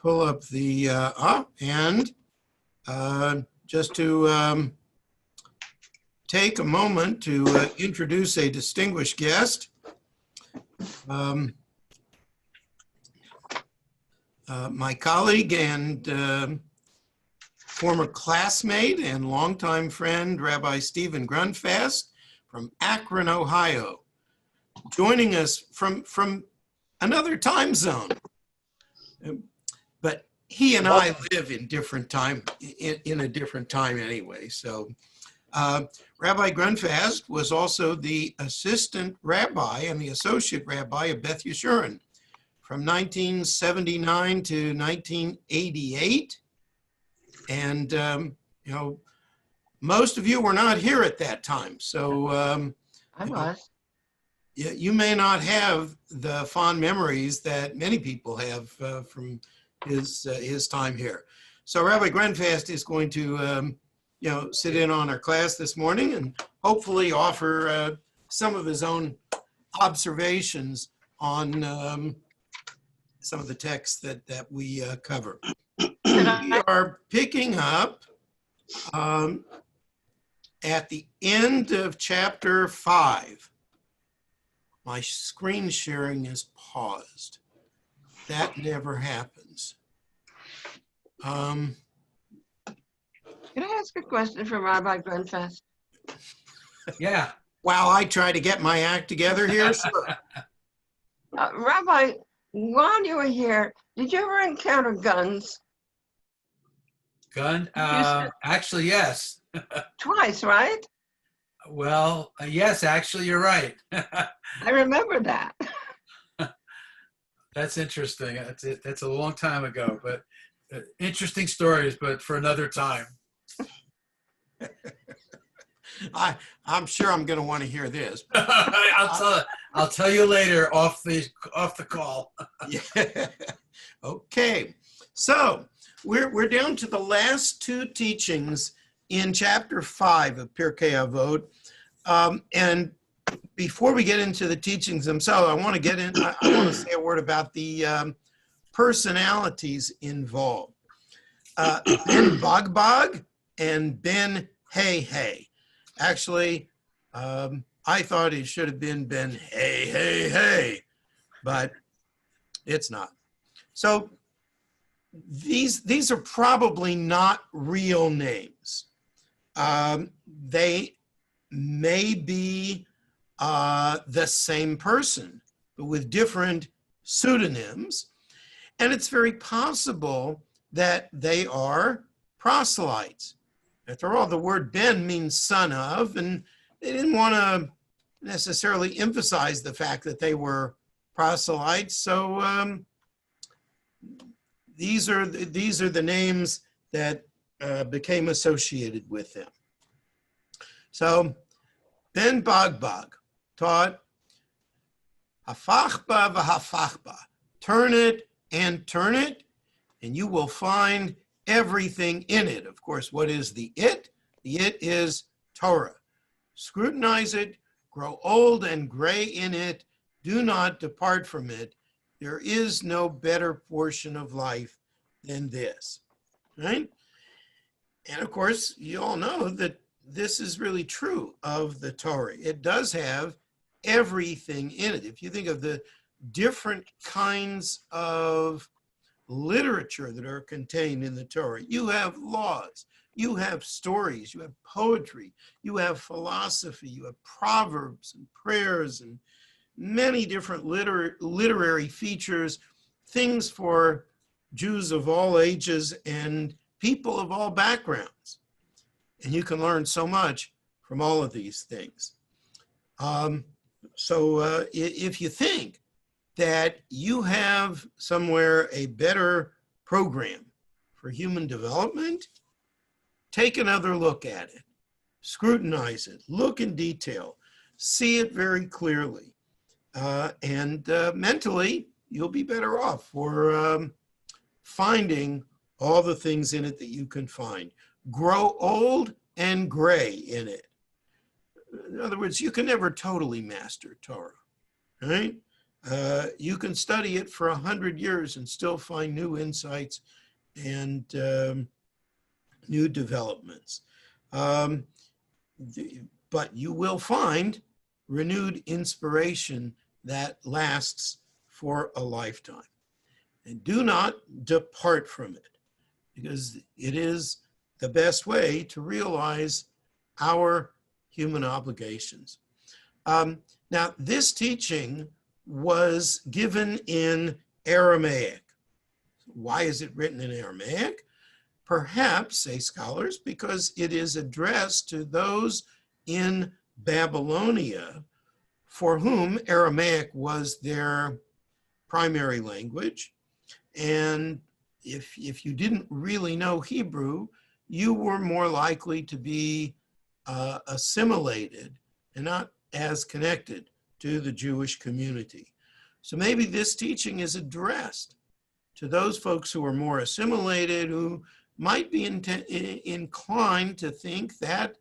pull up the, just to take a moment to introduce a distinguished guest. My colleague and former classmate and longtime friend, Rabbi Stephen Grunfast from Akron, Ohio, joining us from another time zone. But he and I live in different time, in a different time anyway. So Rabbi Grunfast was also the assistant rabbi and the associate rabbi of Beth Yeshurun from 1979 to 1988. And, you know, most of you were not here at that time. So I was. You may not have the fond memories that many people have from his time here. So Rabbi Grunfast is going to, you know, sit in on our class this morning and hopefully offer some of his own observations on some of the texts that we cover. We are picking up at the end of chapter 5. My screen sharing is paused. That never happens. Can I ask a question for Rabbi Grunfast? Yeah. While I try to get my act together here, sure. Rabbi, while you were here, did you ever encounter guns? Gun? Actually, yes. Twice, right? Well, yes, actually, you're right. I remember that. That's interesting. That's a long time ago, but interesting stories, but for another time. I'm sure I'm going to want to hear this. I'll tell you later off the call. Yeah. Okay. So we're down to the last two teachings in chapter 5 of Pirkei Avot. And before we get into the teachings themselves, I want to say a word about the personalities involved. Ben Bogbog and Ben Hey Hey. Actually, I thought it should have been Ben Hey Hey Hey, but it's not. So these are probably not real names. They may be the same person, but with different pseudonyms. And it's very possible that they are proselytes. After all, the word Ben means son of, and they didn't want to necessarily emphasize the fact that they were proselytes. So these are the names that became associated with them. So Ben Bogbog taught hafachba v'hafachba, turn it and turn it, and you will find everything in it. Of course, what is the it? The it is Torah. Scrutinize it, grow old and gray in it, do not depart from it. There is no better portion of life than this, right? And of course, you all know that this is really true of the Torah. It does have everything in it. If you think of the different kinds of literature that are contained in the Torah, you have laws, you have stories, you have poetry, you have philosophy, you have proverbs and prayers and many different literary features, things for Jews of all ages and people of all backgrounds. And you can learn so much from all of these things. So if you think that you have somewhere a better program for human development, take another look at it, scrutinize it, look in detail, see it very clearly, and mentally you'll be better off for finding all the things in it that you can find. Grow old and gray in it. In other words, you can never totally master Torah, right? you can study it for 100 years and still find new insights and new developments. But you will find renewed inspiration that lasts for a lifetime. And do not depart from it, because it is the best way to realize our human obligations. Now, this teaching was given in Aramaic. Why is it written in Aramaic? Perhaps, say scholars, because it is addressed to those in Babylonia for whom Aramaic was their primary language. And if you didn't really know Hebrew, you were more likely to be assimilated and not as connected to the Jewish community. So maybe this teaching is addressed to those folks who are more assimilated, who might be inclined to think that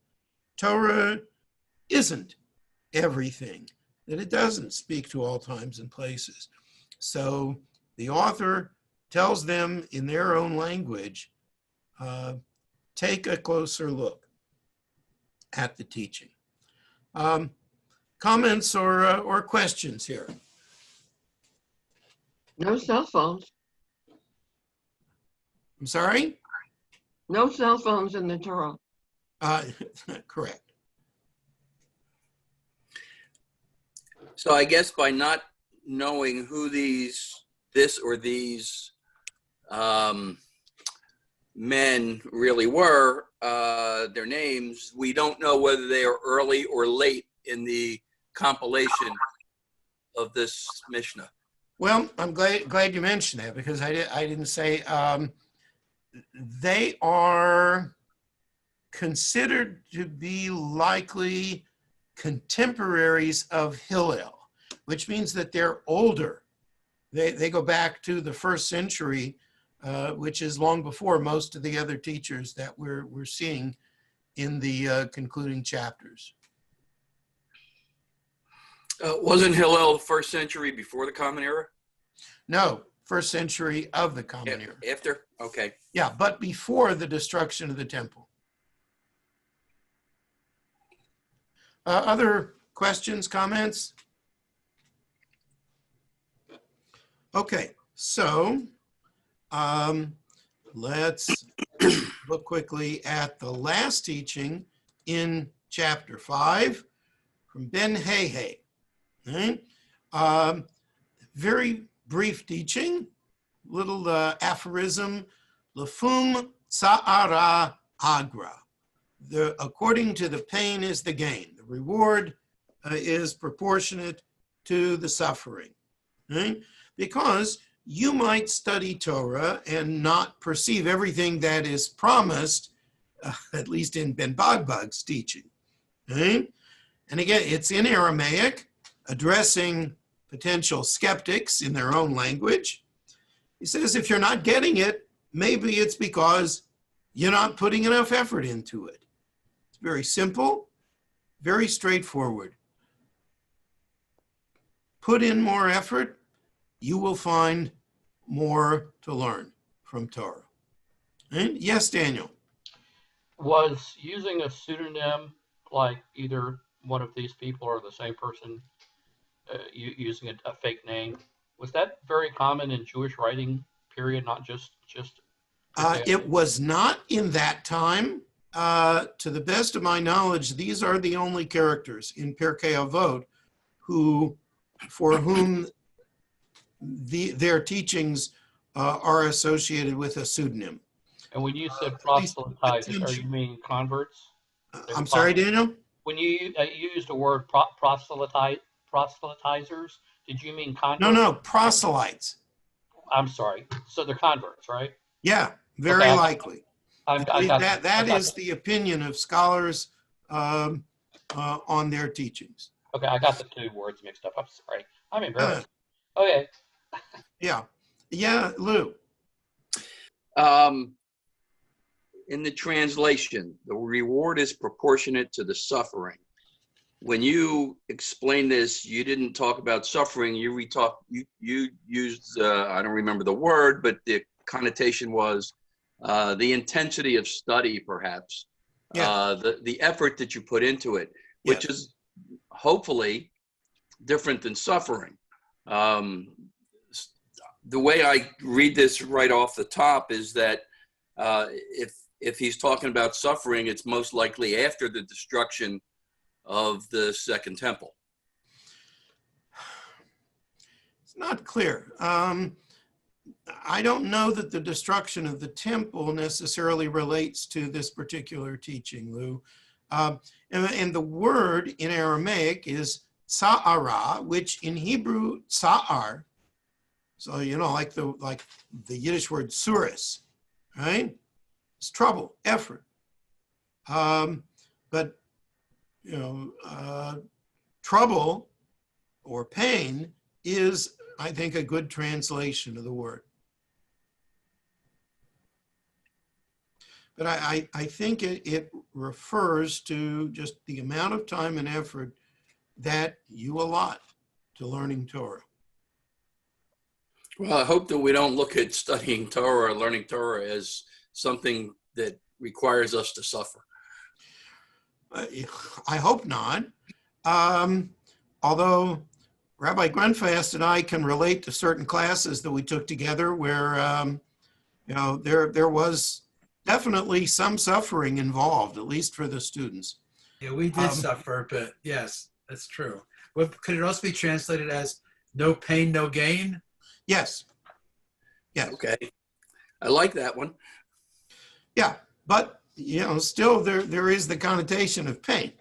Torah isn't everything, that it doesn't speak to all times and places. So the author tells them in their own language, take a closer look at the teaching. Comments or questions here? No cell phones. I'm sorry? No cell phones in the Torah. Correct. So I guess by not knowing who these men really were, their names, we don't know whether they are early or late in the compilation of this Mishnah. Well, I'm glad you mentioned that, because I didn't say they are considered to be likely contemporaries of Hillel, which means that they're older. They go back to the 1st century, which is long before most of the other teachers that we're seeing in the concluding chapters. Wasn't Hillel the 1st century before the Common Era? No, 1st century of the Common Era. After? Okay. Yeah, but before the destruction of the temple. Other questions, comments? Okay, so let's look quickly at the last teaching in chapter 5 from Ben Hehe. Right? Very brief teaching, little aphorism, Lefum Tsa'ara Agra. According to the pain is the gain. The reward is proportionate to the suffering. Right? Because you might study Torah and not perceive everything that is promised, at least in Ben Bagbag's teaching. Right? And again, it's in Aramaic, addressing potential skeptics in their own language. He says, if you're not getting it, maybe it's because you're not putting enough effort into it. It's very simple, very straightforward. Put in more effort, you will find more to learn from Torah. And yes, Daniel. Was using a pseudonym, like either one of these people or the same person using a fake name, was that very common in Jewish writing period, not just It was not in that time. To the best of my knowledge, these are the only characters in Pirkei Avot for whom their teachings are associated with a pseudonym. And when you said proselytizers, are you mean converts? I'm sorry, Daniel? When you used the word proselytizers, did you mean converts? No, proselytes. I'm sorry. So they're converts, right? Yeah, very likely. That is the opinion of scholars on their teachings. Okay, I got the two words mixed up. I'm sorry. I'm embarrassed. Okay. Yeah, Lou. In the translation, the reward is proportionate to the suffering. when you explained this, you didn't talk about suffering. You used I don't remember the word, but the connotation was the intensity of study, perhaps. Yeah. The effort that you put into it, which Yes. is hopefully different than suffering. The way I read this right off the top is that if he's talking about suffering, it's most likely after the destruction of the Second Temple. It's not clear. I don't know that the destruction of the temple necessarily relates to this particular teaching, Lou. And the word in Aramaic is tsa'ara, which in Hebrew, tsa'ar, so, you know, like the Yiddish word suris, right? It's trouble, effort. But, you know, trouble or pain is, I think, a good translation of the word. But I think it refers to just the amount of time and effort that you allot to learning Torah. Well, I hope that we don't look at studying Torah or learning Torah as something that requires us to suffer. I hope not. Although Rabbi Grunfast and I can relate to certain classes that we took together where, you know, there was definitely some suffering involved, at least for the students. Yeah, we did suffer, but yes, that's true. What could it also be translated as no pain, no gain? Yes. Yes. Okay. I like that one. Yeah. But, you know, still there is the connotation of pain.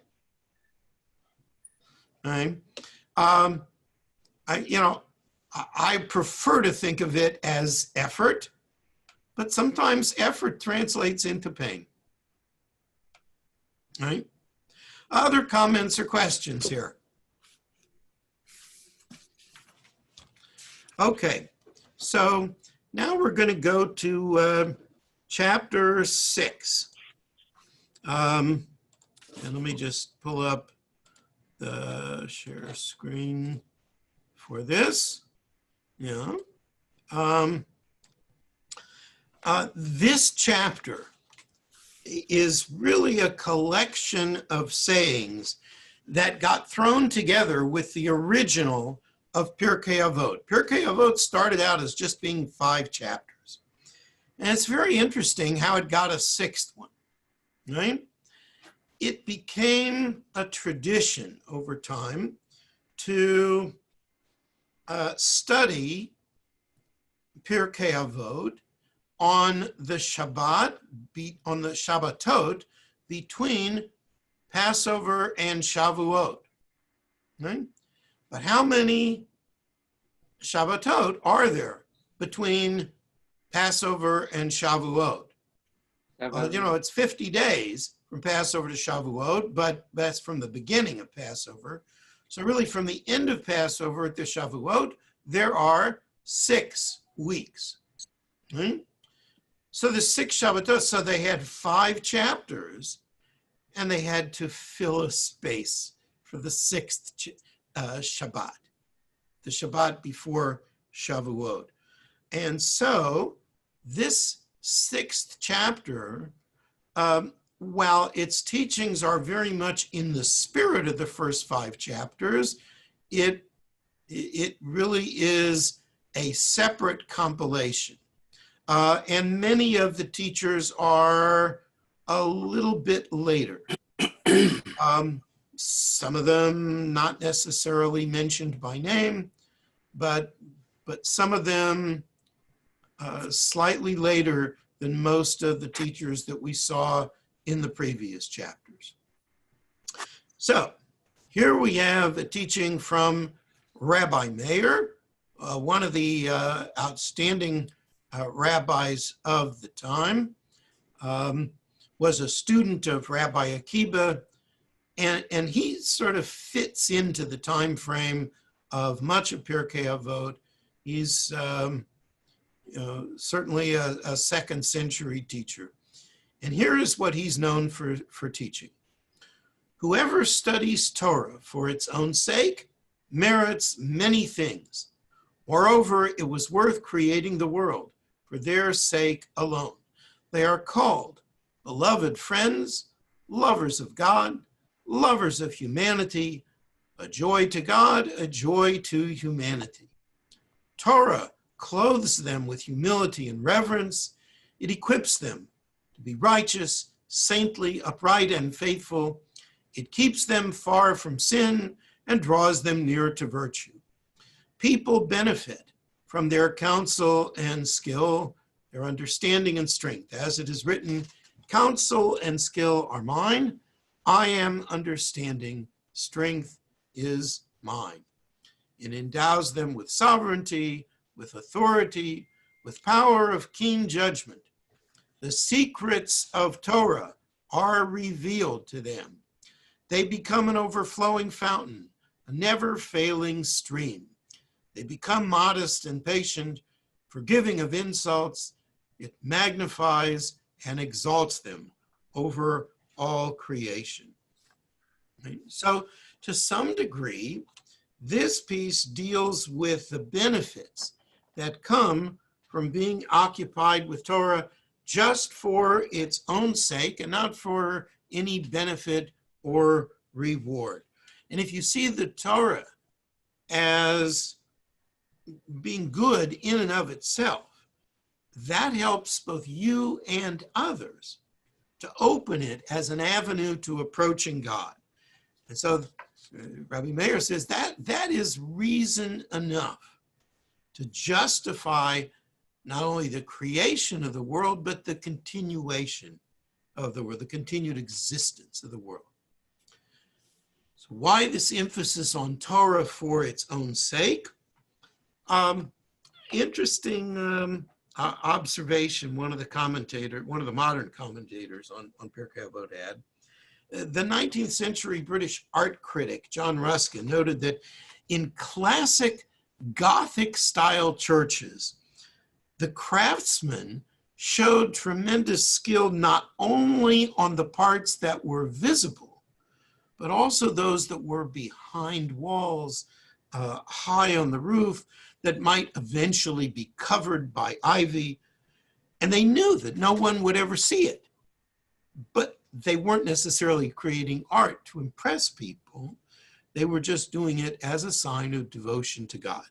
Right? I prefer to think of it as effort, but sometimes effort translates into pain. Right? Other comments or questions here? Okay, so now we're going to go to chapter 6. And let me just pull up the share screen for this. Yeah. This chapter is really a collection of sayings that got thrown together with the original of Pirkei Avot. Pirkei Avot started out as just being 5 chapters. And it's very interesting how it got a 6th one, right? It became a tradition over time to study Pirkei Avot on the Shabbat, on the Shabbatot between Passover and Shavuot, right? But how many Shabbatot are there between Passover and Shavuot? Well, you know, it's 50 days from Passover to Shavuot, but that's from the beginning of Passover. So really from the end of Passover to Shavuot, there are 6 weeks. Right? So the 6 Shabbatot, so they had 5 chapters, and they had to fill a space for the 6th Shabbat, the Shabbat before Shavuot. And so this 6th chapter, while its teachings are very much in the spirit of the first 5 chapters, it really is a separate compilation. And many of the teachers are a little bit later. Some of them not necessarily mentioned by name, but some of them slightly later than most of the teachers that we saw in the previous chapters. So here we have a teaching from Rabbi Meir, one of the outstanding rabbis of the time, was a student of Rabbi Akiba, and he sort of fits into the time frame of much of Pirkei Avot. He's certainly a 2nd century teacher. And here is what he's known for teaching. Whoever studies Torah for its own sake merits many things. Moreover, it was worth creating the world for their sake alone. They are called beloved friends, lovers of God, lovers of humanity, a joy to God, a joy to humanity. Torah clothes them with humility and reverence. It equips them to be righteous, saintly, upright, and faithful. It keeps them far from sin and draws them near to virtue. People benefit from their counsel and skill, their understanding and strength. As it is written, counsel and skill are mine. I am understanding. Strength is mine. It endows them with sovereignty, with authority, with power of keen judgment. The secrets of Torah are revealed to them. They become an overflowing fountain, a never-failing stream. They become modest and patient, forgiving of insults. It magnifies and exalts them over all creation. Right? So, to some degree, this piece deals with the benefits that come from being occupied with Torah just for its own sake and not for any benefit or reward. And if you see the Torah as being good in and of itself, that helps both you and others to open it as an avenue to approaching God. And so Rabbi Meir says that is reason enough to justify not only the creation of the world, but the continuation of the world, the continued existence of the world. So why this emphasis on Torah for its own sake? Interesting observation one of the modern commentators on Pirkei Avot had. The 19th century British art critic, John Ruskin, noted that in classic Gothic style churches, the craftsmen showed tremendous skill not only on the parts that were visible, but also those that were behind walls, high on the roof, that might eventually be covered by ivy. And they knew that no one would ever see it. But they weren't necessarily creating art to impress people. They were just doing it as a sign of devotion to God.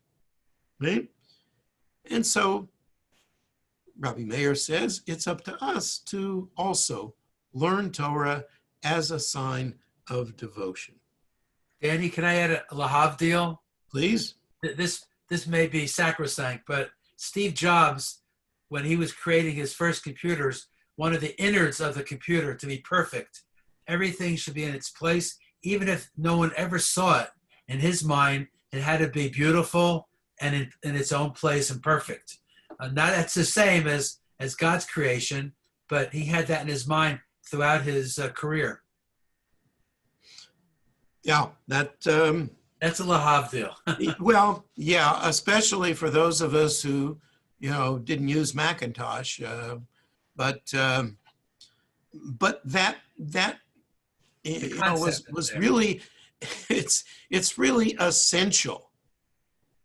Right? And so Rabbi Meir says it's up to us to also learn Torah as a sign of devotion. Danny, can I add a lahavdil? Please? This may be sacrosanct, but Steve Jobs, when he was creating his first computers, one of the innards of the computer to be perfect. Everything should be in its place, even if no one ever saw it. In his mind, it had to be beautiful and in its own place and perfect. Not that's the same as God's creation, but he had that in his mind throughout his career. Yeah, that's a lahavdil. Well, yeah, especially for those of us who, didn't use Macintosh, but that was really, it's really essential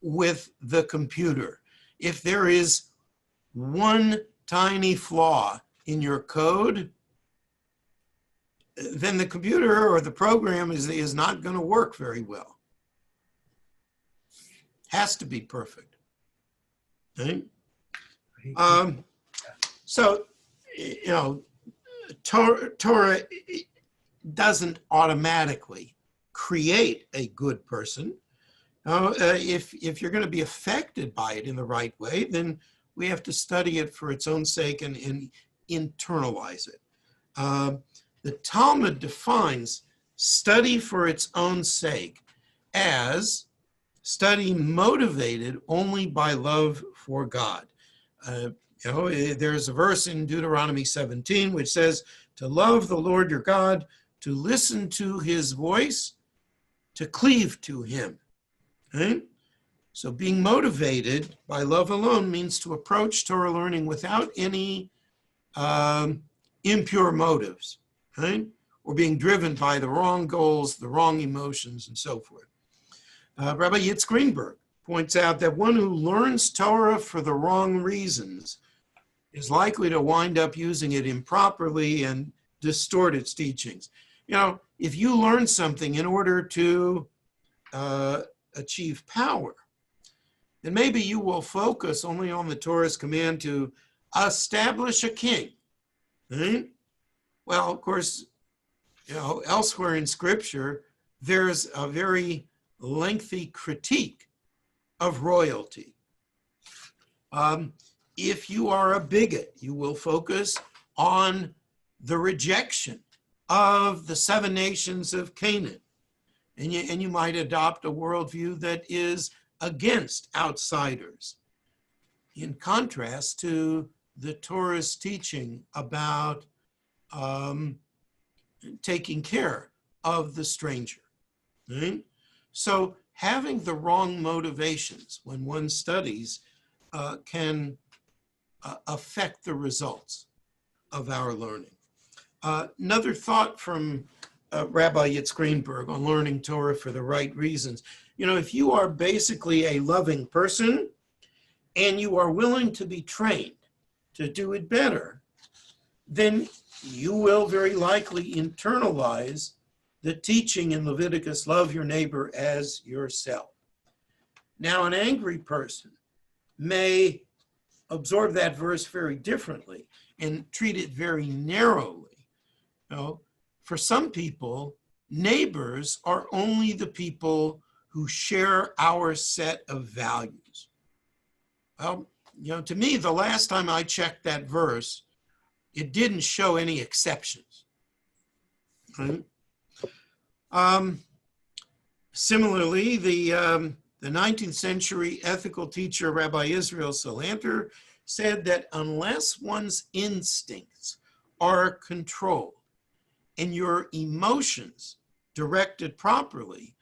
with the computer. If there is one tiny flaw in your code, then the computer or the program is not going to work very well. Has to be perfect. Right? So, Torah doesn't automatically create a good person. If you're going to be affected by it in the right way, then we have to study it for its own sake and internalize it. The Talmud defines study for its own sake as study motivated only by love for God. There's a verse in Deuteronomy 17 which says to love the Lord your God, to listen to his voice, to cleave to him. Right? So being motivated by love alone means to approach Torah learning without any impure motives, right? or being driven by the wrong goals, the wrong emotions, and so forth. Rabbi Yitz Greenberg points out that one who learns Torah for the wrong reasons is likely to wind up using it improperly and distort its teachings. If you learn something in order to achieve power, then maybe you will focus only on the Torah's command to establish a king. Right? Well, of course, elsewhere in Scripture, there's a very lengthy critique of royalty. If you are a bigot, you will focus on the rejection of the 7 nations of Canaan. And you might adopt a worldview that is against outsiders, in contrast to the Torah's teaching about taking care of the stranger. Right? So having the wrong motivations when one studies can affect the results of our learning. Another thought from Rabbi Yitz Greenberg on learning Torah for the right reasons. If you are basically a loving person and you are willing to be trained to do it better, then you will very likely internalize the teaching in Leviticus, love your neighbor as yourself. Now, an angry person may absorb that verse very differently and treat it very narrowly. For some people, neighbors are only the people who share our set of values. Well, to me, the last time I checked that verse, it didn't show any exceptions. Right? Similarly, the 19th century ethical teacher, Rabbi Israel Salanter, said that unless one's instincts are controlled and your emotions directed properly,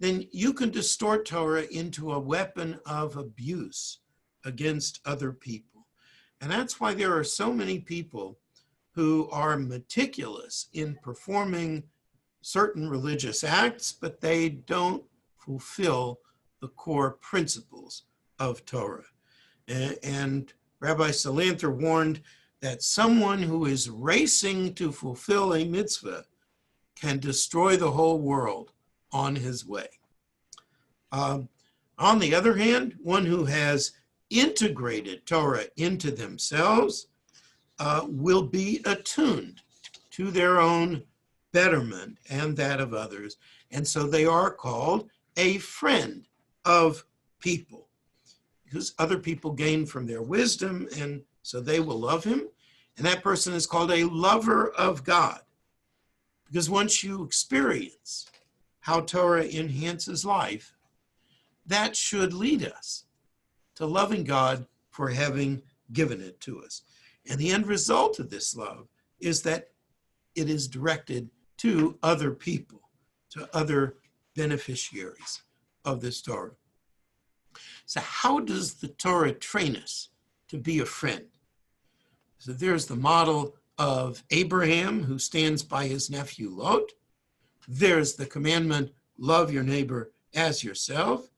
then you can distort Torah into a weapon of abuse against other people. And that's why there are so many people who are meticulous in performing certain religious acts, but they don't fulfill the core principles of Torah. And Rabbi Salanter warned that someone who is racing to fulfill a mitzvah can destroy the whole world on his way. On the other hand, one who has integrated Torah into themselves will be attuned to their own betterment and that of others. And so they are called a friend of people, because other people gain from their wisdom, and so they will love him. And that person is called a lover of God, because once you experience how Torah enhances life, that should lead us to loving God for having given it to us. And the end result of this love is that it is directed to other people, to other beneficiaries of this Torah. So how does the Torah train us to be a friend? So there's the model of Abraham, who stands by his nephew Lot. There's the commandment, love your neighbor as yourself.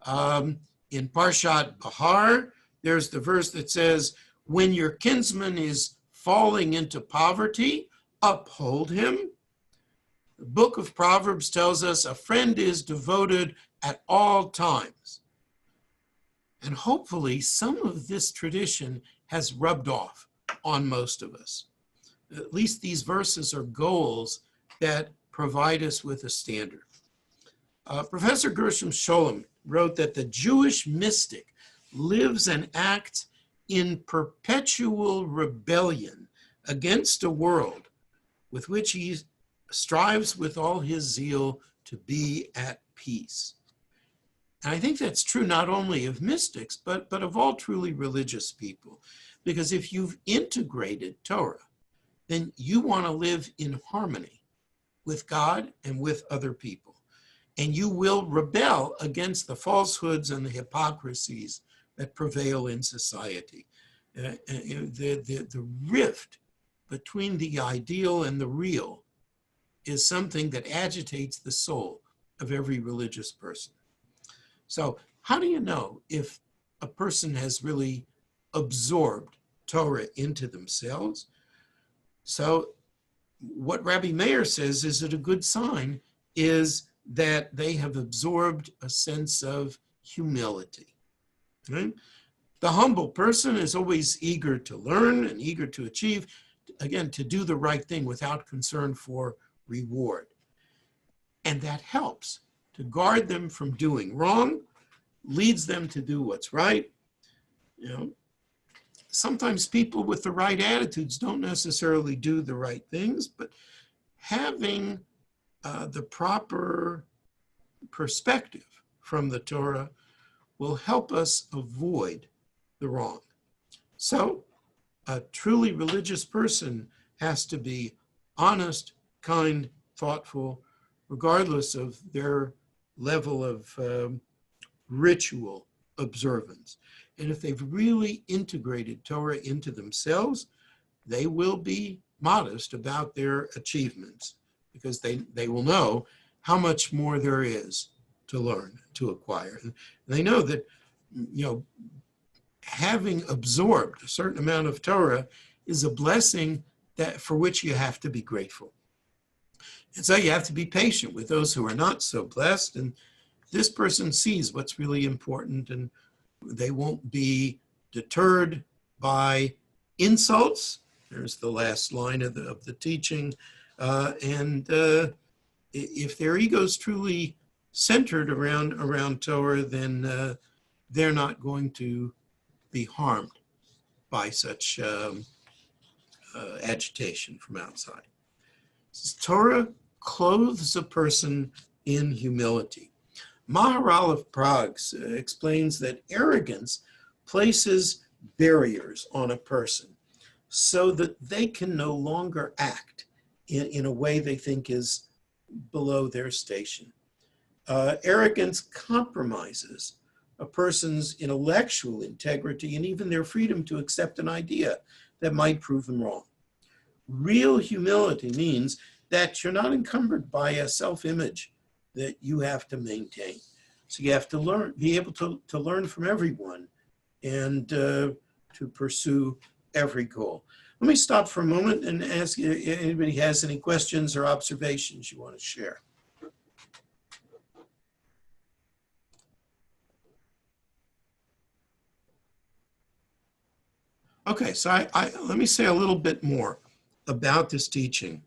In Parshat Bahar, there's the verse that says, when your kinsman is falling into poverty, uphold him. The book of Proverbs tells us a friend is devoted at all times. And hopefully some of this tradition has rubbed off on most of us. At least these verses are goals that provide us with a standard. Professor Gershom Scholem wrote that the Jewish mystic lives and acts in perpetual rebellion against a world with which he strives with all his zeal to be at peace. And I think that's true not only of mystics, but of all truly religious people. Because if you've integrated Torah, then you want to live in harmony with God and with other people. And you will rebel against the falsehoods and the hypocrisies that prevail in society. The rift between the ideal and the real is something that agitates the soul of every religious person. So how do you know if a person has really absorbed Torah into themselves? So what Rabbi Meir says is that a good sign is that they have absorbed a sense of humility. Right? The humble person is always eager to learn and eager to achieve, again, to do the right thing without concern for reward. And that helps to guard them from doing wrong, leads them to do what's right. You know, sometimes people with the right attitudes don't necessarily do the right things, but having the proper perspective from the Torah will help us avoid the wrong. So a truly religious person has to be honest, kind, thoughtful, regardless of their level of ritual observance. And if they've really integrated Torah into themselves, they will be modest about their achievements because they will know how much more there is to learn, to acquire. And they know that, you know, having absorbed a certain amount of Torah is a blessing that for which you have to be grateful. And so you have to be patient with those who are not so blessed. And this person sees what's really important, and they won't be deterred by insults. There's the last line of the teaching. If their ego is truly centered around Torah, then they're not going to be harmed by such agitation from outside. Torah clothes a person in humility. Maharal of Prague explains that arrogance places barriers on a person so that they can no longer act in a way they think is below their station. Arrogance compromises a person's intellectual integrity and even their freedom to accept an idea that might prove them wrong. Real humility means that you're not encumbered by a self-image that you have to maintain. So you have to be able to learn from everyone and to pursue every goal. Let me stop for a moment and ask if anybody has any questions or observations you want to share. Okay, so let me say a little bit more about this teaching.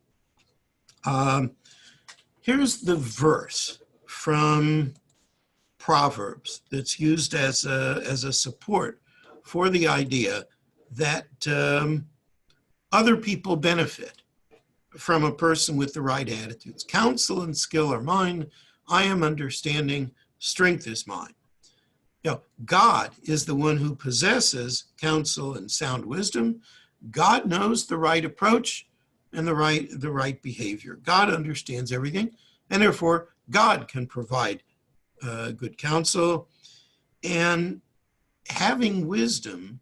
Here's the verse from Proverbs that's used as a support for the idea that other people benefit from a person with the right attitudes. Counsel and skill are mine. I am understanding. Strength is mine. You know, God is the one who possesses counsel and sound wisdom. God knows the right approach and the right behavior. God understands everything, and therefore God can provide good counsel. And having wisdom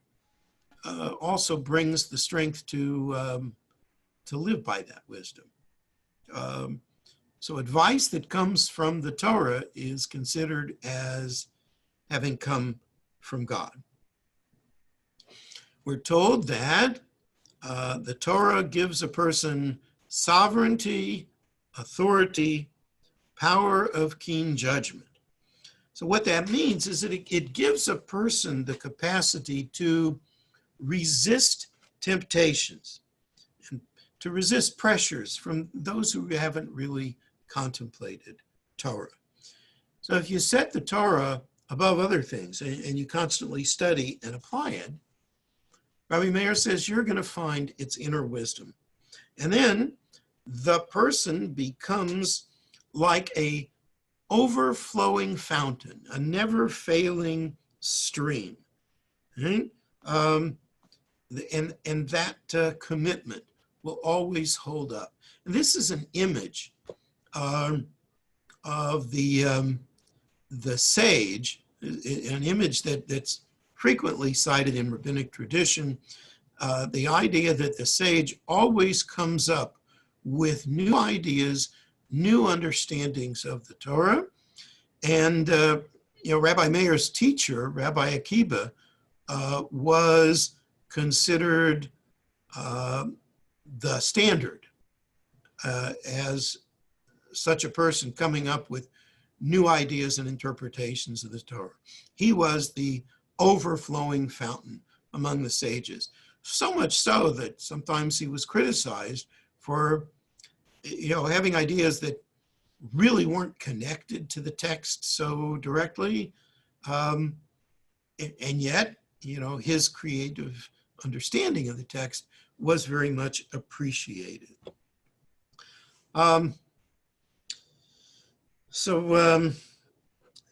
also brings the strength to live by that wisdom. So advice that comes from the Torah is considered as having come from God. We're told that the Torah gives a person sovereignty, authority, power of keen judgment. So what that means is that it gives a person the capacity to resist temptations and to resist pressures from those who haven't really contemplated Torah. So if you set the Torah above other things and you constantly study and apply it, Rabbi Meir says you're going to find its inner wisdom. And then the person becomes like a overflowing fountain, a never failing stream. Right? And that commitment will always hold up. And this is an image of the sage, an image that's frequently cited in rabbinic tradition, the idea that the sage always comes up with new ideas, new understandings of the Torah. And, Rabbi Meir's teacher, Rabbi Akiba, was considered the standard as such a person coming up with new ideas and interpretations of the Torah. He was the overflowing fountain among the sages. So much so that sometimes he was criticized for, having ideas that really weren't connected to the text so directly. And yet, his creative understanding of the text was very much appreciated. It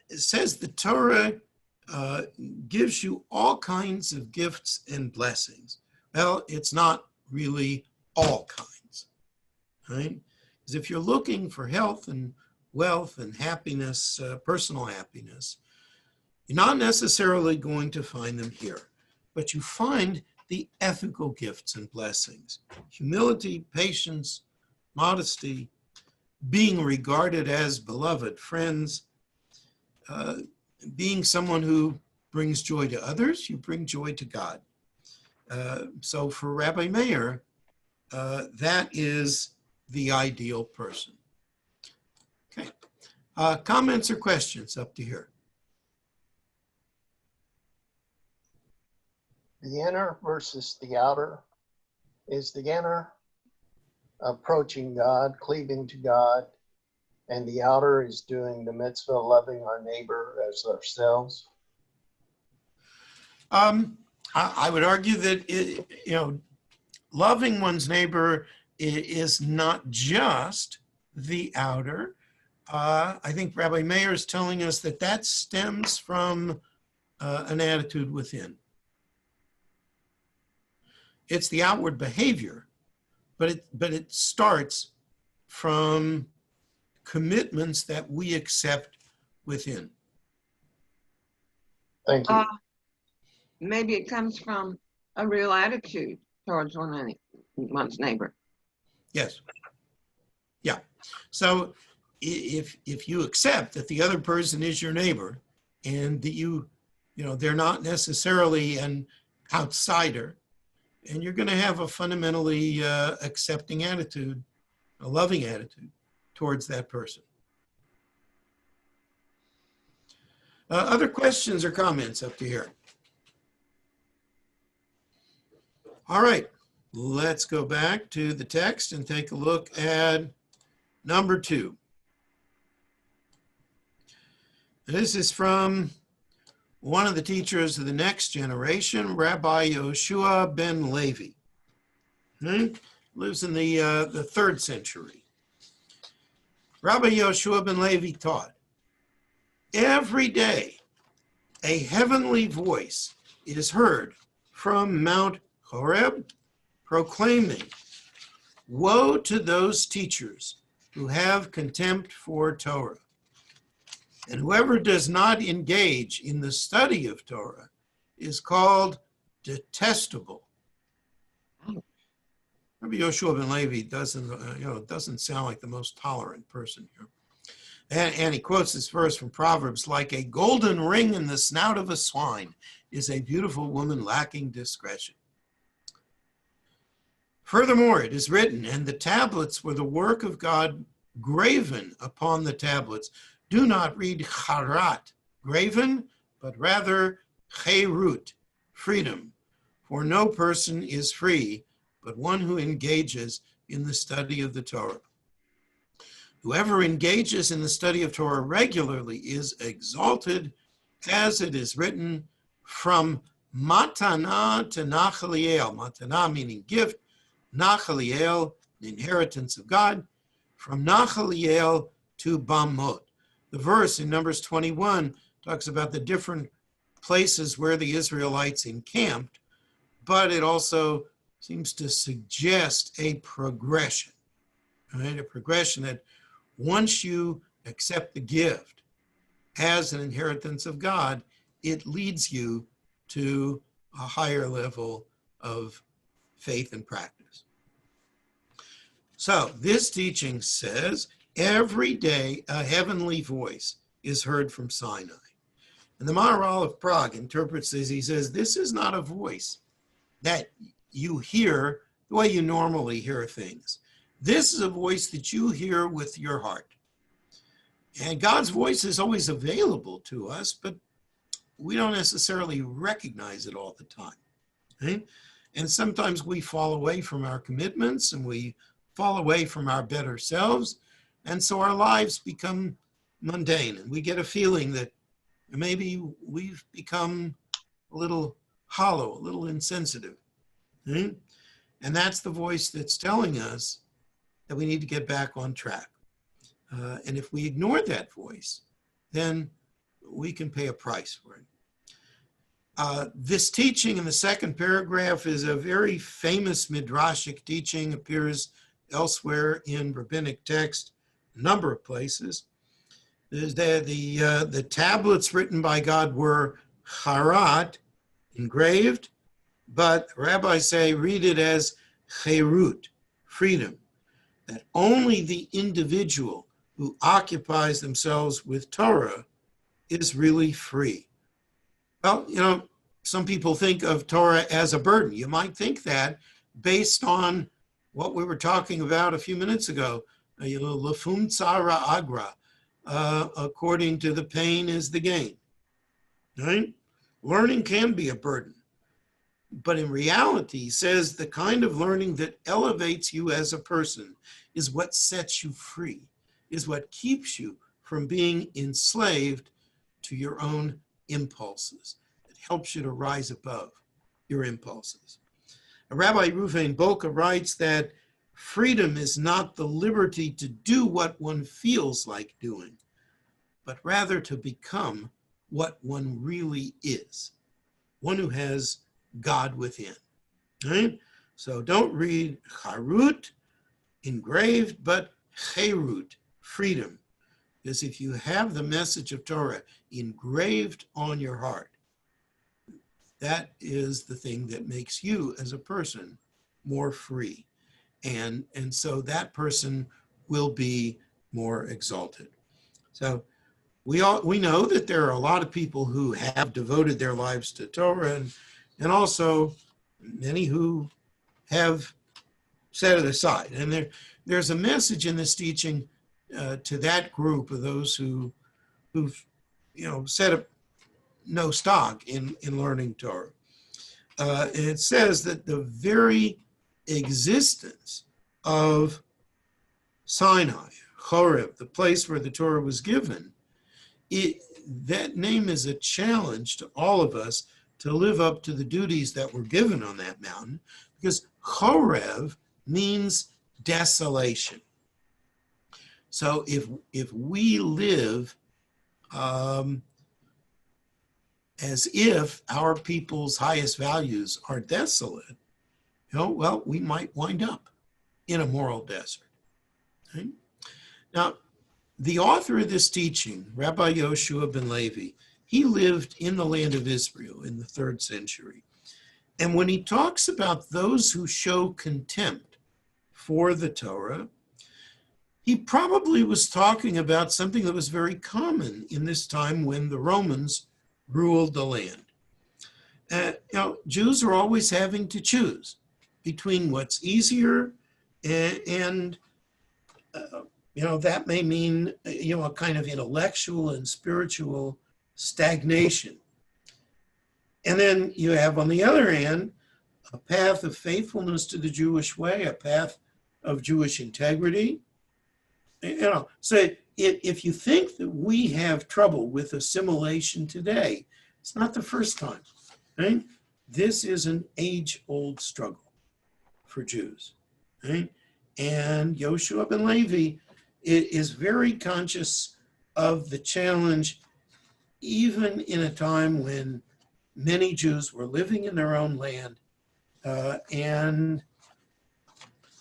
says the Torah gives you all kinds of gifts and blessings. Well, it's not really all kinds, right? Because if you're looking for health and wealth and happiness, personal happiness, you're not necessarily going to find them here, but you find the ethical gifts and blessings: humility, patience, modesty, being regarded as beloved friends, being someone who brings joy to others, you bring joy to God. So for Rabbi Meir, that is the ideal person. Okay. Comments or questions up to here? The inner versus the outer. Is the inner approaching God, cleaving to God, and the outer is doing the mitzvah, loving our neighbor as ourselves? I would argue that loving one's neighbor is not just the outer. I think Rabbi Meir is telling us that stems from an attitude within. It's the outward behavior, but it starts from commitments that we accept within. Thank you. Maybe it comes from a real attitude towards one's neighbor. Yes. Yeah. So if you accept that the other person is your neighbor and that they're not necessarily an outsider, and you're going to have a fundamentally accepting attitude, a loving attitude towards that person. Other questions or comments up to here? All right, let's go back to the text and take a look at number 2. This is from one of the teachers of the next generation, Rabbi Yehoshua ben Levi. Lives in the 3rd century. Rabbi Yehoshua ben Levi taught, every day a heavenly voice is heard from Mount Horeb proclaiming, woe to those teachers who have contempt for Torah. And whoever does not engage in the study of Torah is called detestable. Rabbi Yehoshua ben Levi doesn't sound like the most tolerant person here. And he quotes this verse from Proverbs, like a golden ring in the snout of a swine is a beautiful woman lacking discretion. Furthermore, it is written, and the tablets were the work of God graven upon the tablets. Do not read charat, graven, but rather cherut, freedom. For no person is free, but one who engages in the study of the Torah. Whoever engages in the study of Torah regularly is exalted, as it is written, from matana to nachaliel. Matana meaning gift, nachaliel, the inheritance of God, from nachaliel to bamot. The verse in Numbers 21 talks about the different places where the Israelites encamped, but it also seems to suggest a progression, right? A progression that once you accept the gift as an inheritance of God, it leads you to a higher level of faith and practice. So this teaching says every day a heavenly voice is heard from Sinai. And the Maharal of Prague interprets this. He says, this is not a voice that you hear the way you normally hear things. This is a voice that you hear with your heart. And God's voice is always available to us, but we don't necessarily recognize it all the time. Okay? And sometimes we fall away from our commitments and we fall away from our better selves. And so our lives become mundane and we get a feeling that maybe we've become a little hollow, a little insensitive. Okay? And that's the voice that's telling us that we need to get back on track. And if we ignore that voice, then we can pay a price for it. This teaching in the second paragraph is a very famous midrashic teaching, appears elsewhere in rabbinic text, a number of places. Is that the tablets written by God were charat, engraved, but rabbis say read it as cherut, freedom, that only the individual who occupies themselves with Torah is really free. Well, you know, some people think of Torah as a burden. You might think that based on what we were talking about a few minutes ago, lefum tzara agra, according to the pain is the gain. Right? Learning can be a burden. But in reality, he says the kind of learning that elevates you as a person is what sets you free, is what keeps you from being enslaved to your own impulses. It helps you to rise above your impulses. Rabbi Reuven Boka writes that freedom is not the liberty to do what one feels like doing, but rather to become what one really is, one who has God within. Right? So don't read charut, engraved, but cherut, freedom. Because if you have the message of Torah engraved on your heart, that is the thing that makes you as a person more free. And so that person will be more exalted. So we know that there are a lot of people who have devoted their lives to Torah and also many who have set it aside. And there's a message in this teaching to that group of those who've set up no stock in learning Torah. And it says that the very existence of Sinai, Horeb, the place where the Torah was given, that name is a challenge to all of us to live up to the duties that were given on that mountain, because Horeb means desolation. So if we live as if our people's highest values are desolate, well, we might wind up in a moral desert. Okay? Now, the author of this teaching, Rabbi Yehoshua ben Levi, he lived in the land of Israel in the 3rd century. And when he talks about those who show contempt for the Torah, he probably was talking about something that was very common in this time when the Romans ruled the land. Jews are always having to choose between what's easier and that may mean, a kind of intellectual and spiritual stagnation. And then you have, on the other hand, a path of faithfulness to the Jewish way, a path of Jewish integrity. So if you think that we have trouble with assimilation today, it's not the first time. Right? This is an age-old struggle for Jews. Right? And Yehoshua ben Levi is very conscious of the challenge, even in a time when many Jews were living in their own land and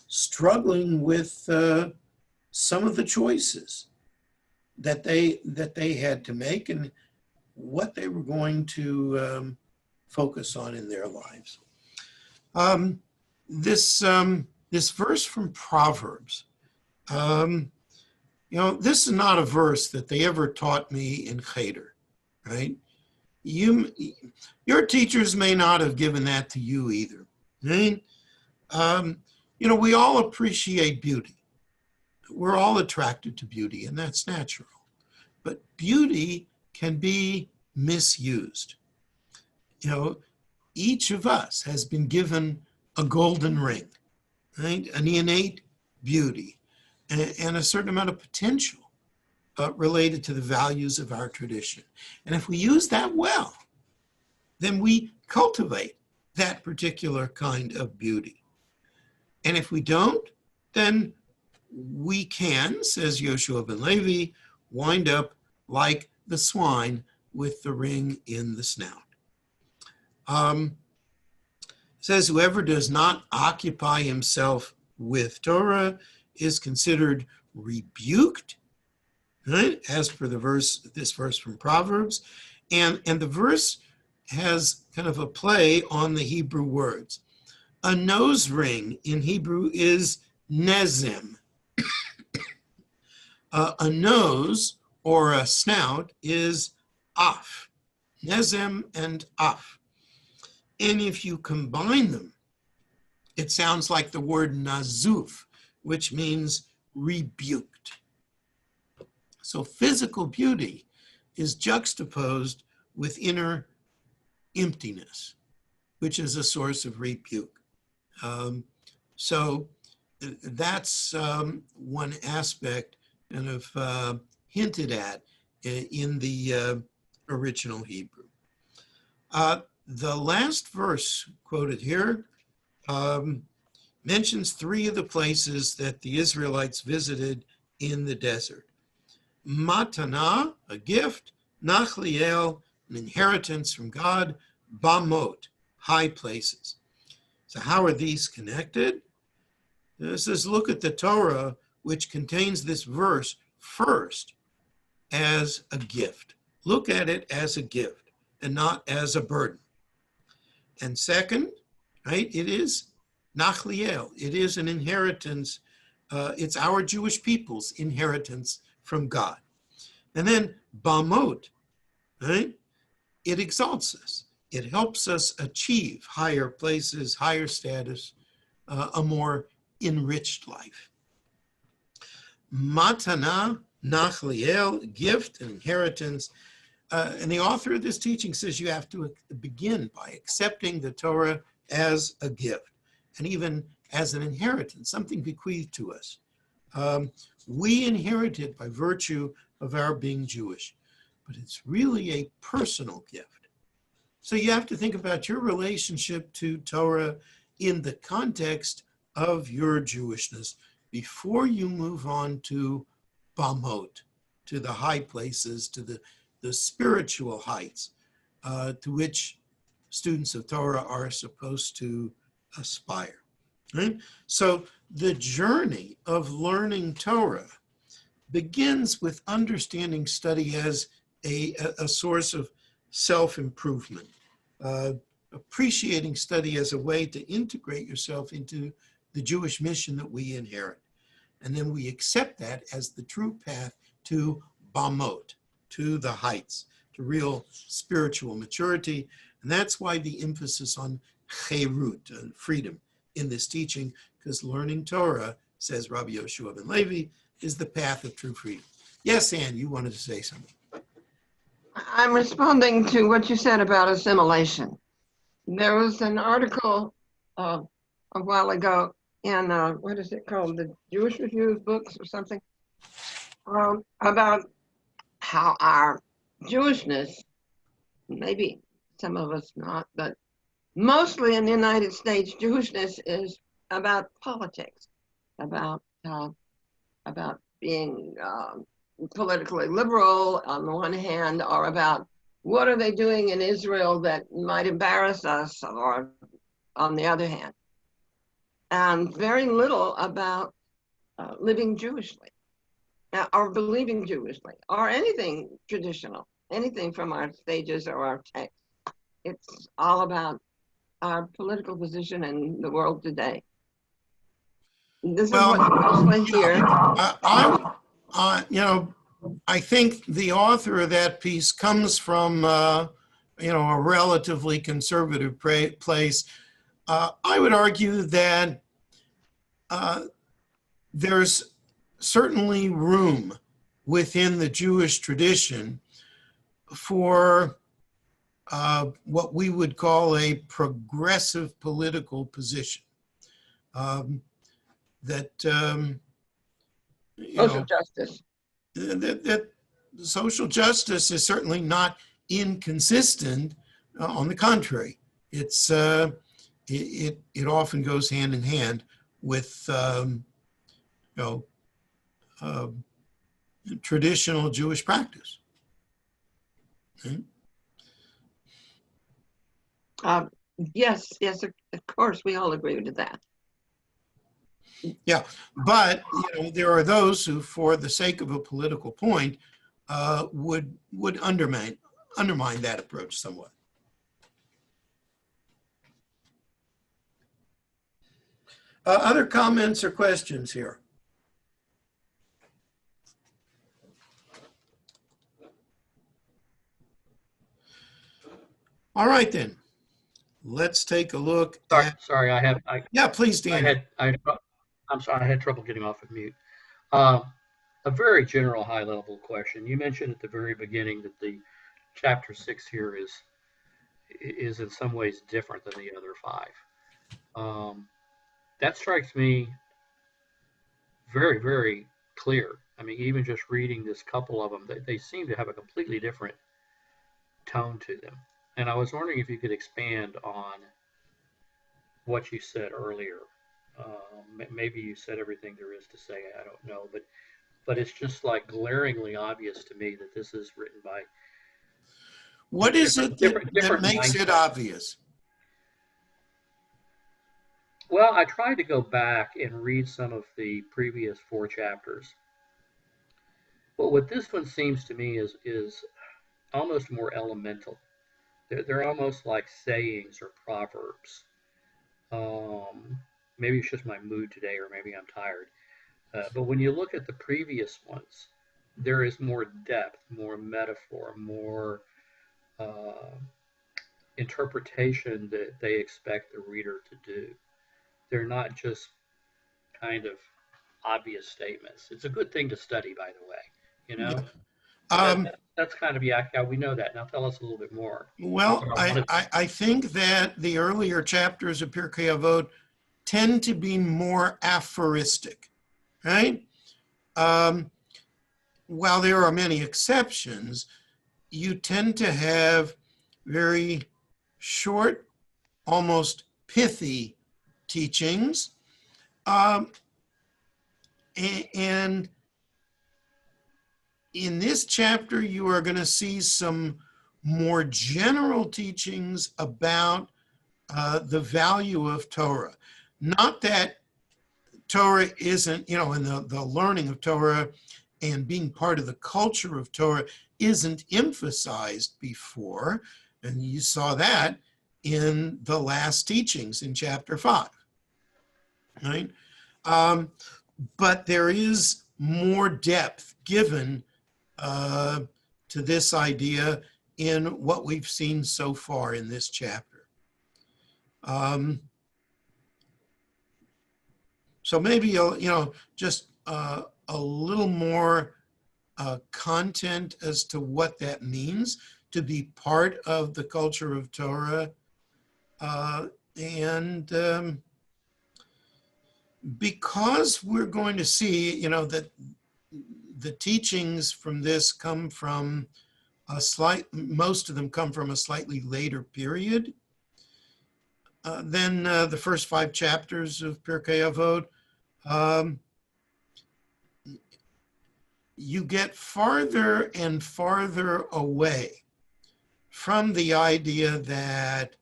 struggling with some of the choices that they had to make and what they were going to this this verse from Proverbs, this is not a verse that they ever taught me in Cheder, right? Your teachers may not have given that to you either, right? We all appreciate beauty. We're all attracted to beauty, and that's natural. But beauty can be misused. Each of us has been given a golden ring, right? An innate beauty and a certain amount of potential related to the values of our tradition. And if we use that well, then we cultivate that particular kind of beauty. And if we don't, then we can, says Yoshua ben Levi, wind up like the swine with the ring in the snout. Says whoever does not occupy himself with Torah is considered rebuked, right? As per this verse from Proverbs. And the verse has kind of a play on the Hebrew words. A nose ring in Hebrew is nezem. A nose or a snout is af. Nezem and af. And if you combine them, it sounds like the word nazuf, which means rebuked. So physical beauty is juxtaposed with inner emptiness, which is a source of rebuke. So that's one aspect kind of hinted at in the original Hebrew. The last verse quoted here mentions 3 of the places that the Israelites visited in the desert. Matana, a gift, Nachliel, an inheritance from God, Bamot, high places. So how are these connected? It says, look at the Torah, which contains this verse first as a gift. Look at it as a gift and not as a burden. And second, right, it is Nachliel. It is an inheritance. It's our Jewish people's inheritance from God. And then Bamot, right? It exalts us. It helps us achieve higher places, higher status, a more enriched life. Matana, Nachliel, gift and inheritance. And the author of this teaching says you have to begin by accepting the Torah as a gift and even as an inheritance, something bequeathed to us. We inherit it by virtue of our being Jewish, but it's really a personal gift. So you have to think about your relationship to Torah in the context of your Jewishness before you move on to Bamot, to the high places, to the spiritual heights to which students of Torah are supposed to aspire. Right? So the journey of learning Torah begins with understanding study as a source of self-improvement, appreciating study as a way to integrate yourself into the Jewish mission that we inherit. And then we accept that as the true path to Bamot, to the heights, to real spiritual maturity. And that's why the emphasis on Cherut, freedom, in this teaching, because learning Torah, says Rabbi Yoshua ben Levi, is the path of true freedom. Yes, Ann, you wanted to say something. I'm responding to what you said about assimilation. There was an article a while ago in, what is it called, the Jewish Review of Books or something, about how our Jewishness, maybe some of us not, but mostly in the United States, Jewishness is about politics, about being politically liberal on the one hand, or about what are they doing in Israel that might embarrass us, or on the other hand. And very little about living Jewishly, or believing Jewishly, or anything traditional, anything from our sages or our texts. It's all about our political position in the world today. This is Well, what mostly here. I think the author of that piece comes from, a relatively conservative place. I would argue that there's certainly room within the Jewish tradition for what we would call a progressive political position. Social justice. That social justice is certainly not inconsistent. On the contrary, it often goes hand in hand with traditional Jewish practice. Okay? Yes, of course, we all agree with that. Yeah, but there are those who, for the sake of a political point, would undermine that approach somewhat. Other comments or questions here? All right then, let's take a look. Sorry, Yeah, please, Dan. I'm sorry, I had trouble getting off of mute. A very general high-level question. You mentioned at the very beginning that the chapter 6 here is in some ways different than the other 5. That strikes me very, very clear. I mean, even just reading this couple of them, they seem to have a completely different tone to them. And I was wondering if you could expand on what you said earlier. Maybe you said everything there is to say. I don't know, but it's just like glaringly obvious to me that this is written by. What is it that makes it obvious? Well, I tried to go back and read some of the previous 4 chapters. But what this one seems to me is almost more elemental. They're almost like sayings or proverbs. Maybe it's just my mood today, or maybe I'm tired. But when you look at the previous ones, there is more depth, more metaphor, more interpretation that they expect the reader to do. They're not just kind of obvious statements. It's a good thing to study, by the way. Yeah. That's kind of we know that. Now tell us a little bit more. Well, I think that the earlier chapters of Pirkei Avot tend to be more aphoristic, right? While there are many exceptions, you tend to have very short, almost pithy teachings. And in this chapter, you are going to see some more general teachings about the value of Torah. Not that Torah isn't, and the learning of Torah and being part of the culture of Torah isn't emphasized before. And you saw that in the last teachings in chapter 5, right? But there is more depth given to this idea in what we've seen so far in this chapter. So maybe, just a little more content as to what that means to be part of the culture of Torah. And because we're going to see, that the teachings from this come from most of them come from a slightly later period than the first 5 chapters of Pirkei Avot. You get farther and farther away from the idea that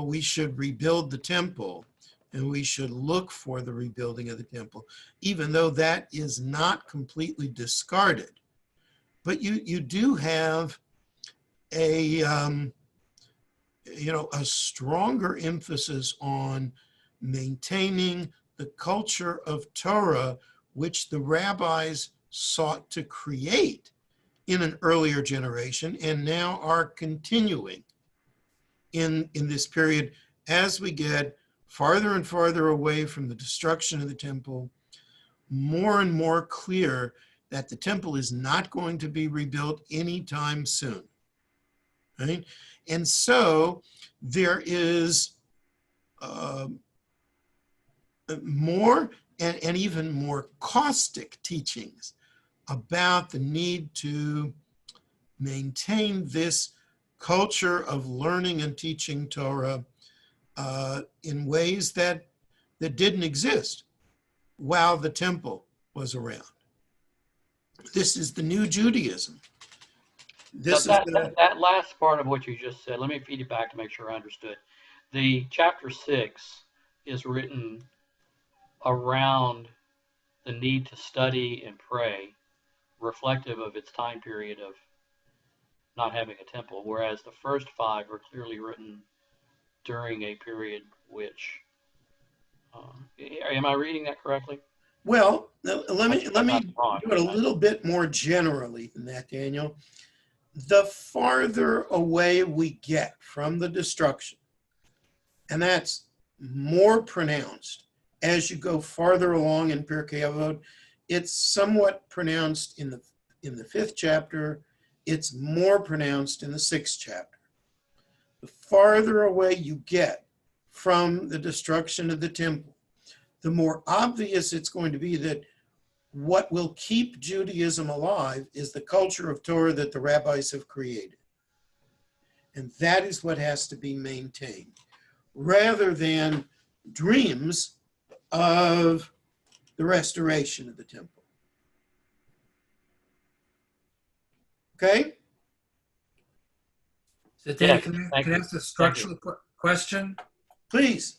we should rebuild the temple and we should look for the rebuilding of the temple, even though that is not completely discarded. But you do have a stronger emphasis on maintaining the culture of Torah which the rabbis sought to create in an earlier generation and now are continuing in this period as we get farther and farther away from the destruction of the temple, more and more clear that the temple is not going to be rebuilt anytime soon, right? And so there is more and even more caustic teachings about the need to maintain this culture of learning and teaching Torah in ways that didn't exist while the temple was around. This is the new Judaism. This Now, is the that last part of what you just said, let me feed it back to make sure I understood. The chapter 6 is written around the need to study and pray, reflective of its time period of not having a temple, whereas the first 5 are clearly written during a period which, am I reading that correctly? well. Let me That's wrong. do it a little bit more generally than that, Daniel. The farther away we get from the destruction, and that's more pronounced as you go farther along in Pirkei Avot. It's somewhat pronounced in the 5th chapter. It's more pronounced in the 6th chapter. The farther away you get from the destruction of the temple, the more obvious it's going to be that what will keep Judaism alive is the culture of Torah that the rabbis have created. And that is what has to be maintained, rather than dreams of the restoration of the temple. Okay? So Dan, Yes, can thank I you. ask a structural question? Please.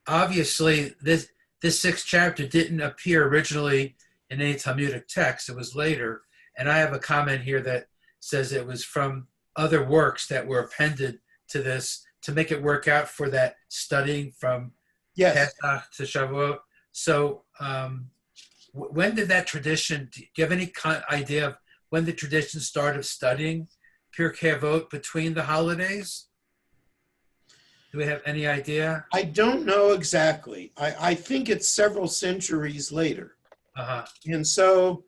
Obviously, this 6th chapter didn't appear originally in any Talmudic text. It was later. And I have a comment here that says it was from other works that were appended to this to make it work out for that studying from Yes. Pesach to Shavuot. So when did that tradition, do you have any idea of when the tradition started studying Pirkei Avot between the holidays? Do we have any idea? I don't know exactly. I think it's several centuries later. Uh-huh. And so,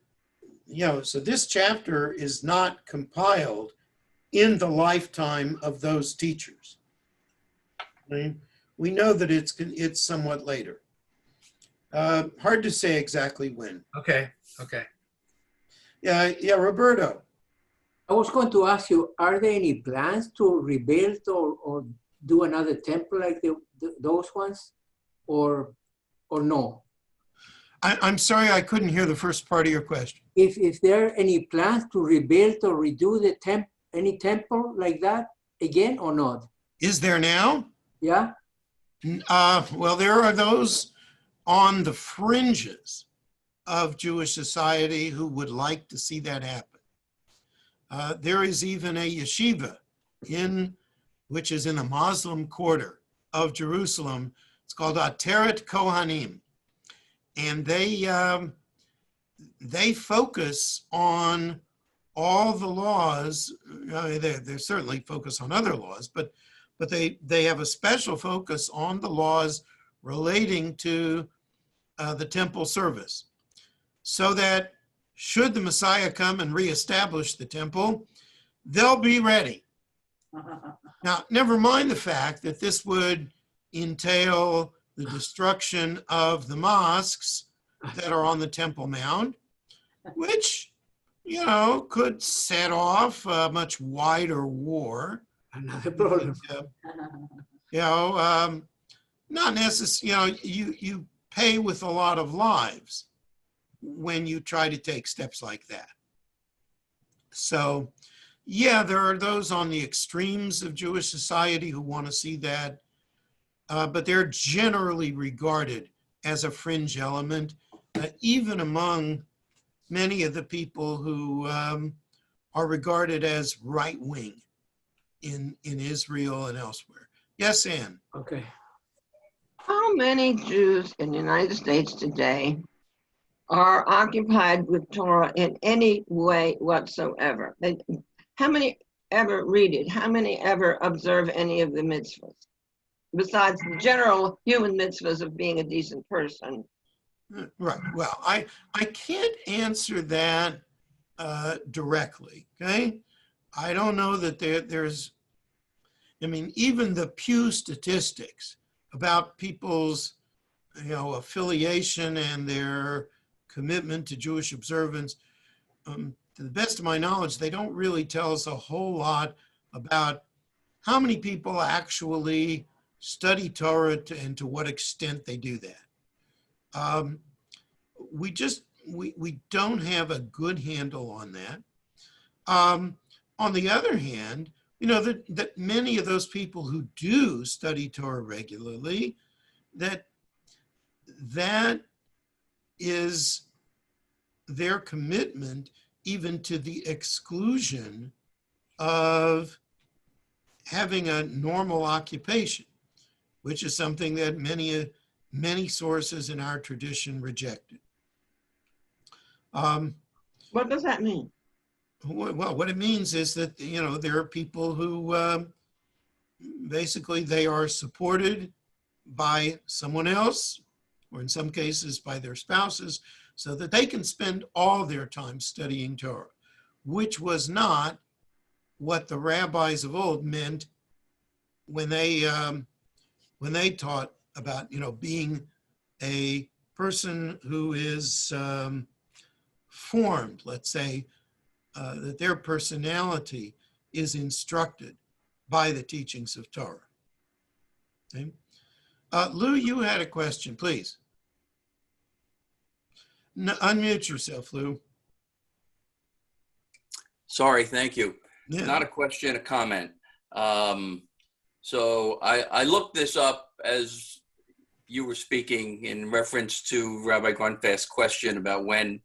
so this chapter is not compiled in the lifetime of those teachers. I mean, we know that it's somewhat later. Hard to say exactly when. Okay. Yeah, Roberto. I was going to ask you, are there any plans to rebuild or do another temple like those ones, or no? I'm sorry, I couldn't hear the first part of your question. If there are any plans to rebuild or redo any temple like that again or not? Is there now? Yeah. Well, there are those on the fringes of Jewish society who would like to see that happen. There is even a yeshiva which is in the Muslim quarter of Jerusalem. It's called Ateret Kohanim. And they focus on all the laws. They certainly focus on other laws, but they have a special focus on the laws relating to the temple service, so that should the Messiah come and reestablish the temple, they'll be ready. Now, never mind the fact that this would entail the destruction of the mosques that are on the Temple Mount, which, could set off a much wider war. Another problem. Not necessarily, you pay with a lot of lives when you try to take steps like that. So, yeah, there are those on the extremes of Jewish society who want to see that, but they're generally regarded as a fringe element, even among many of the people who are regarded as right-wing in Israel and elsewhere. Yes, Ann? Okay. How many Jews in the United States today are occupied with Torah in any way whatsoever? How many ever read it? How many ever observe any of the mitzvahs? Besides the general human mitzvahs of being a decent person. Right. Well, I can't answer that directly. Okay. I don't know that there's. I mean, even the Pew statistics about people's, affiliation and their commitment to Jewish observance, to the best of my knowledge, they don't really tell us a whole lot about how many people actually study Torah and to what extent they do that. We don't have a good handle on that. On the other hand, that many of those people who do study Torah regularly, that is their commitment even to the exclusion of having a normal occupation, which is something that many sources in our tradition rejected. What does that mean? Well, what it means is that, there are people who basically they are supported by someone else, or in some cases by their spouses, so that they can spend all their time studying Torah, which was not what the rabbis of old meant when they taught about, being a person who is formed, let's say, that their personality is instructed by the teachings of Torah. Okay? Lou, you had a question, please. Unmute yourself, Lou. Sorry, thank you. Yeah. Not a question, a comment. So I looked this up as you were speaking in reference to Rabbi Grunfast's question about when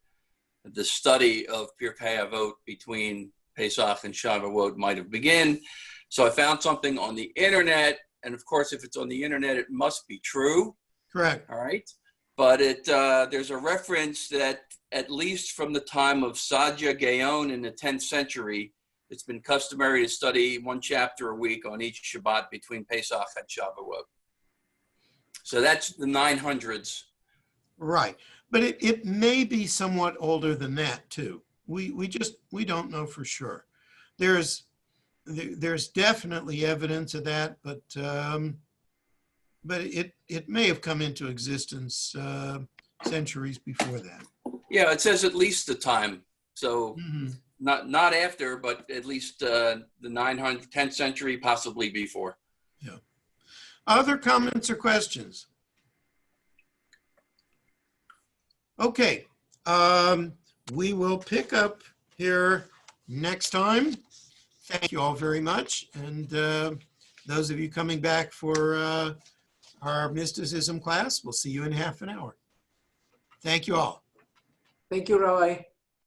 the study of Pirkei Avot between Pesach and Shavuot might have begun. So I found something on the internet, and of course, if it's on the internet, it must be true. Correct. All right. But there's a reference that at least from the time of Sadia Gaon in the 10th century, it's been customary to study one chapter a week on each Shabbat between Pesach and Shavuot. So that's the 900s. Right. But it may be somewhat older than that too. We don't know for sure. There's definitely evidence of that, but it may have come into existence centuries before that. Yeah, it says at least the time. So not after, but at least the 10th century, possibly before. Yeah. Other comments or questions? Okay. We will pick up here next time. Thank you all very much. And those of you coming back for our mysticism class, we'll see you in half an hour. Thank you all. Thank you, Rabbi.